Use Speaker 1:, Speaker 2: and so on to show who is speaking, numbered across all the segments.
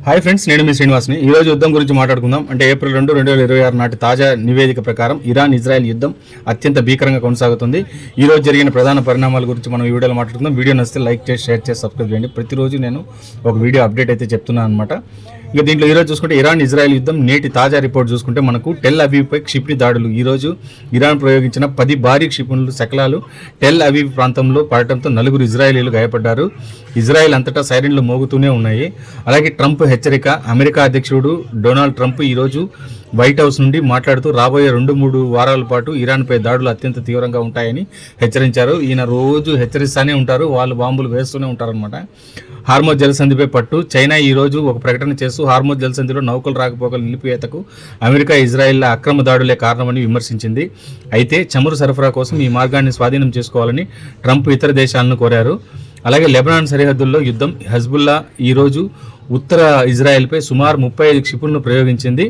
Speaker 1: Hi friends, నేను మీ శ్రీనివాస్ని. ఈరోజు యుద్ధం గురించి మాట్లాడుకుందాం. అంటే ఏప్రిల్ 2, 2026 నాటి తాజా నివేదిక ప్రకారం ఇరాన్ ఇజ్రాయెల్ యుద్ధం అత్యంత భీకరంగా కొనసాగుతుంది. ఈ రోజు జరిగిన ప్రధాన పరిణామాల గురించి మనం ఈ వీడియోలో మాట్లాడుకుందాం. వీడియో నచ్చితే లైక్ చేసి, షేర్ చేసి, సబ్స్క్రైబ్ చేయండి. ప్రతిరోజు నేను ఒక వీడియో అప్డేట్ అయితే చెప్తున్నాను అనమాట. ఇక దీంట్లో ఈరోజు చూసుకుంటే ఇరాన్ ఇజ్రాయెల్ యుద్ధం నేటి తాజా రిపోర్ట్ చూసుకుంటే మనకు టెల్ అవీవ్పై క్షిపణి దాడులు. ఈరోజు ఇరాన్ ప్రయోగించిన 10 భారీ క్షిపణులు శకలాలు టెల్ అవీవ్ ప్రాంతంలో పడటంతో 4 ఇజ్రాయేలీలు గాయపడ్డారు. ఇజ్రాయెల్ అంతటా సైరన్లు మోగుతూనే ఉన్నాయి. అలాగే ట్రంప్ హెచ్చరిక. అమెరికా అధ్యక్షుడు డొనాల్డ్ ట్రంప్ ఈరోజు వైట్ హౌస్ నుండి మాట్లాడుతూ రాబోయే 2-3 వారాల పాటు ఇరాన్పై దాడులు అత్యంత తీవ్రంగా ఉంటాయని హెచ్చరించారు. ఈయన రోజు హెచ్చరిస్తూనే ఉంటారు, వాళ్ళు బాంబులు వేస్తూనే ఉంటారనమాట. హార్మోజ్ జలసంధిపై పట్టు. చైనా ఈరోజు ఒక ప్రకటన చేస్తూ హార్మోజ్ జలసంధిలో నౌకలు రాకపోకలు నిలిపివేతకు అమెరికా ఇజ్రాయెల్ల అక్రమ దాడులే కారణమని విమర్శించింది. అయితే చమురు సరఫరా కోసం ఈ మార్గాన్ని స్వాధీనం చేసుకోవాలని ట్రంప్ ఇతర దేశాలను కోరారు. అలాగే లెబనాన్ సరిహద్దుల్లో యుద్ధం. హెజ్బుల్లా ఈరోజు ఉత్తర ఇజ్రాయెల్పై సుమారు 35 క్షిపణులను ప్రయోగించింది.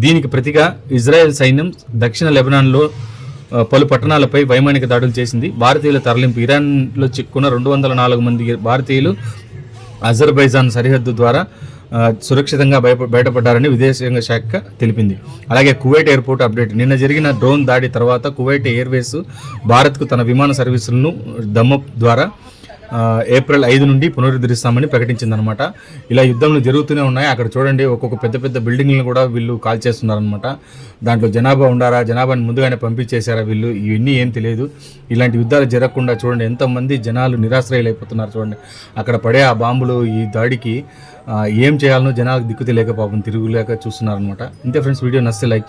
Speaker 1: దీనికి ప్రతిగా ఇజ్రాయెల్ సైన్యం దక్షిణ లెబనాన్లో పలు పట్టణాలపై వైమానిక దాడులు చేసింది. భారతీయుల తరలింపు. ఇరాన్లో చిక్కున్న 204 మంది భారతీయులు అజర్బైజాన్ సరిహద్దు ద్వారా సురక్షితంగా బయటపడ్డారని విదేశాంగ శాఖ తెలిపింది. అలాగే కువైట్ ఎయిర్పోర్ట్ అప్డేట్. నిన్న జరిగిన డ్రోన్ దాడి తర్వాత కువైట్ ఎయిర్వేస్ భారత్కు తన విమాన సర్వీసులను దమ్మప్ ద్వారా ఏప్రిల్ 5 నుండి పునరుద్ధరిస్తామని ప్రకటించిందనమాట. ఇలా యుద్ధంలు జరుగుతూనే ఉన్నాయి. అక్కడ చూడండి, ఒక్కొక్క పెద్ద పెద్ద బిల్డింగ్లను కూడా వీళ్ళు కాల్ చేస్తున్నారనమాట. దాంట్లో జనాభా ఉండారా, జనాభాని ముందుగానే పంపించేశారా వీళ్ళు, ఇవన్నీ ఏం తెలియదు. ఇలాంటి యుద్ధాలు జరగకుండా చూడండి ఎంతమంది జనాలు నిరాశ్రయులు అయిపోతున్నారు. చూడండి అక్కడ పడే ఆ బాంబులు ఈ దాడికి ఏం చేయాలనో జనాలకు దిక్కు తెలియక పాపం తిరుగులేక చూస్తున్నారనమాట. ఇంతే ఫ్రెండ్స్, వీడియో నచ్చితే లైక్ చేయండి.